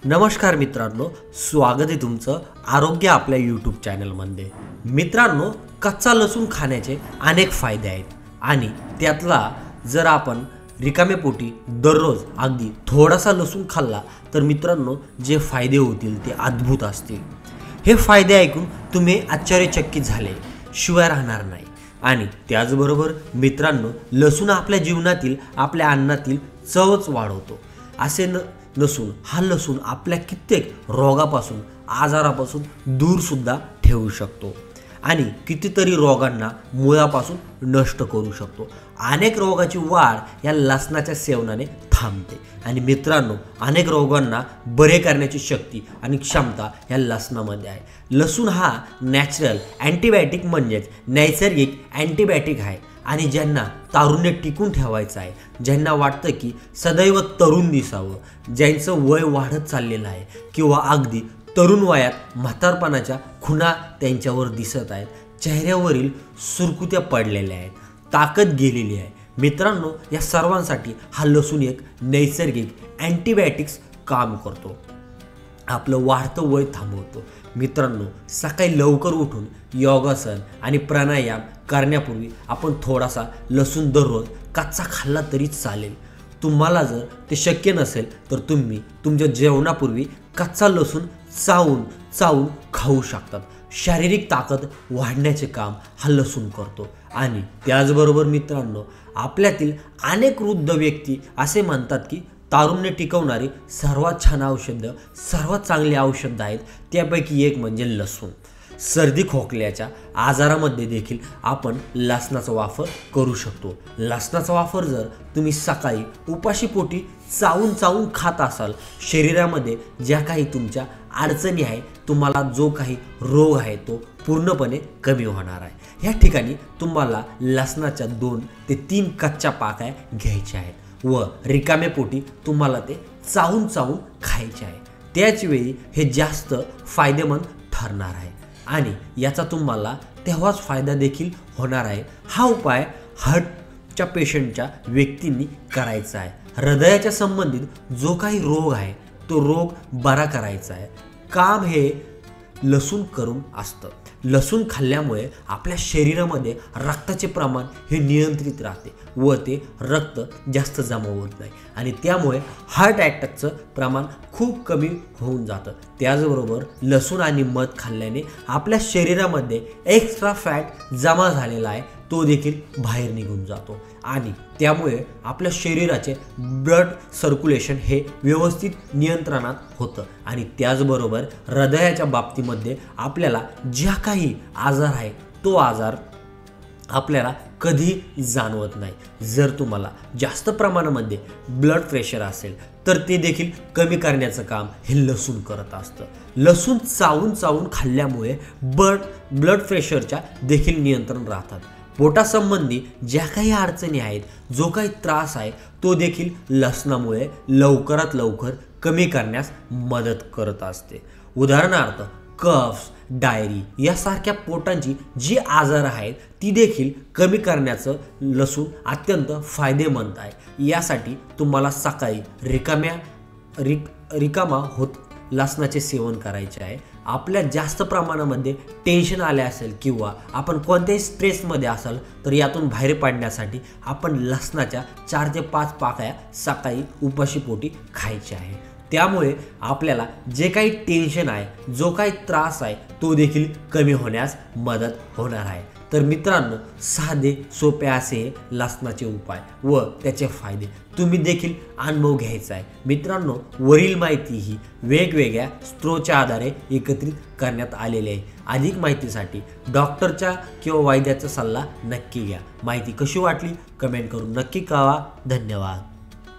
नमस्कार मित्रांनो, स्वागत आहे तुमचं आरोग्य आपल्या यूट्यूब चॅनलमध्ये। मित्रांनो, कच्चा लसूण खाण्याचे अनेक फायदे आहेत आणि त्यातला जर आपण रिकामे पोटी दररोज अगदी थोडासा लसूण खाल्ला तर मित्रांनो जे फायदे होतील ते अद्भुत असतील। हे फायदे ऐकून तुम्ही आश्चर्यचकित झाले शिवाय राहणार नाही। आणि त्याचबरोबर मित्रांनो, लसूण आपल्या जीवनातील आपल्या अन्नातील चवच वाढवतो असे नसून हा लसूण आपल्या कित्येक रोगापासून आजारापासून दूर सुद्धा ठेवू शकतो आणि कितीतरी रोगांना मुळापासून नष्ट करू शकतो। अनेक रोगाची वाढ या लसणाच्या सेवनाने थांबते आणि मित्रांनो अनेक रोगांना बरे करण्याची शक्ती आणि क्षमता या लसणामध्ये आहे। लसूण हा नॅचरल अँटीबायोटिक म्हणजेच नैसर्गिक अँटीबायोटिक आहे आणि ज्यांना तारुण्य टिकून ठेवायचं आहे, ज्यांना वाटतं की सदैव तरुण दिसावं, ज्यांचं वय वाढत चाललेलं आहे किंवा अगदी तरुण वयात म्हातारपणाच्या खुणा त्यांच्यावर दिसत आहेत, चेहऱ्यावरील सुरकुत्या पडलेल्या आहेत, ताकद गेलेली आहे, मित्रांनो या सर्वांसाठी हा लसूण एक नैसर्गिक अँटीबायोटिक्स काम करतो, आपलं वाढतं वय थांबवतो। मित्रांनो, सकाळी लवकर उठून योगासन आणि प्राणायाम करण्यापूर्वी आपण थोडासा लसूण दररोज कच्चा खाल्ला तरी चालेल। तुम्हाला जर ते शक्य नसेल तर तुम्ही तुमच्या जेवणापूर्वी कच्चा लसूण चावून खाऊ शकतात। शारीरिक ताकद वाढण्याचे काम हा लसूण करतो आणि त्याचबरोबर मित्रांनो आपल्यातील अनेक वृद्ध व्यक्ती असे म्हणतात की तारुण्य टिकवणारी सर्वात छान औषधं, सर्वात चांगली औषधं आहेत, त्यापैकी एक म्हणजे लसूण। सर्दी खोकल्याच्या आजारामध्ये देखील आपण लसणाचा वापर करू शकतो। लसणाचा वापर जर तुम्ही सकाळी उपाशीपोटी चावून खात असाल, शरीरामध्ये ज्या काही तुमच्या अडचणी आहे, तुम्हाला जो काही रोग आहे तो पूर्णपणे कमी होणार आहे। या ठिकाणी तुम्हाला लसणाच्या 2 ते 3 कच्च्या पाकळ्या घ्यायच्या आहेत व रिकामे पोटी तुम्हाला ते चावून खायचे आहे। त्याचवेळी हे जास्त फायदेमंद ठरणार आहे आणि याचा तुम्हाला तेव्हाच फायदा देखील होणार आहे। हा उपाय हार्टच्या पेशंटच्या व्यक्तींनी करायचा आहे। हृदयाच्या संबंधित जो काही रोग आहे तो रोग बरा करायचा आहे, काम हे लसूण करून असतं। लसूण खाल्ल्यामुळे आपल्या शरीरामध्ये रक्ताचे प्रमाण हे नियंत्रित राहते व ते रक्त जास्त जमा होत नाही आणि त्यामुळे हार्ट अटॅकचं प्रमाण खूप कमी होऊन जातं। त्याचबरोबर लसूण आणि मध खाल्ल्याने आपल्या शरीरामध्ये एक्स्ट्रा फॅट जमा झालेला आहे तो देखील बाहेर निघून जातो आणि त्यामुळे आपल्या शरीराचे ब्लड सर्क्युलेशन हे व्यवस्थित नियंत्रणात होतं आणि त्याचबरोबर हृदयाच्या बाबतीमध्ये आपल्याला ज्या काही आजार आहे तो आजार आपल्याला कधी जाणवत नाही। जर तुम्हाला जास्त प्रमाणामध्ये ब्लड प्रेशर असेल तर ते देखील कमी करण्याचं काम हे लसूण करत असतं। लसूण चावून खाल्ल्यामुळे ब्लड प्रेशरच्या देखील नियंत्रण राहतात। पोटासंबंधी ज्या काही अडचणी आहेत, जो काही त्रास आहे तो देखील लसणामुळे लवकरात लवकर कमी करण्यास मदत करत असते। उदाहरणार्थ कफ, डायरी यासारख्या पोटांची जी आजार आहेत ती देखील कमी करण्याचं लसूण अत्यंत फायदेमंद आहे। यासाठी तुम्हाला सकाळी रिकामा होत लसणाचे सेवन करायचे आहे। आपल्या जास्त प्रमाणामध्ये टेन्शन आले असेल किंवा आपण कोणत्याही स्ट्रेसमध्ये असाल तर यातून बाहेर पडण्यासाठी आपण लसणाच्या 4 ते 5 पाकळ्या सकाळी उपाशीपोटी खायचे आहे। त्यामुळे आपल्याला जे काही टेन्शन आहे, जो काही त्रास आहे तो देखील कमी होण्यास मदत होणार आहे। तर मित्रांनो, साधे सोपे असे लसणाचे उपाय व त्याचे फायदे तुम्ही देखील अनुभव घ्यायचा आहे। मित्रांनो, वरील माहिती ही वेगवेगळ्या स्त्रोताच्या आधारे एकत्रित करण्यात आलेली आहे। अधिक माहितीसाठी डॉक्टरचा किंवा वैद्याचा सल्ला नक्की घ्या। माहिती कशी वाटली कमेंट करून नक्की कळवा। धन्यवाद।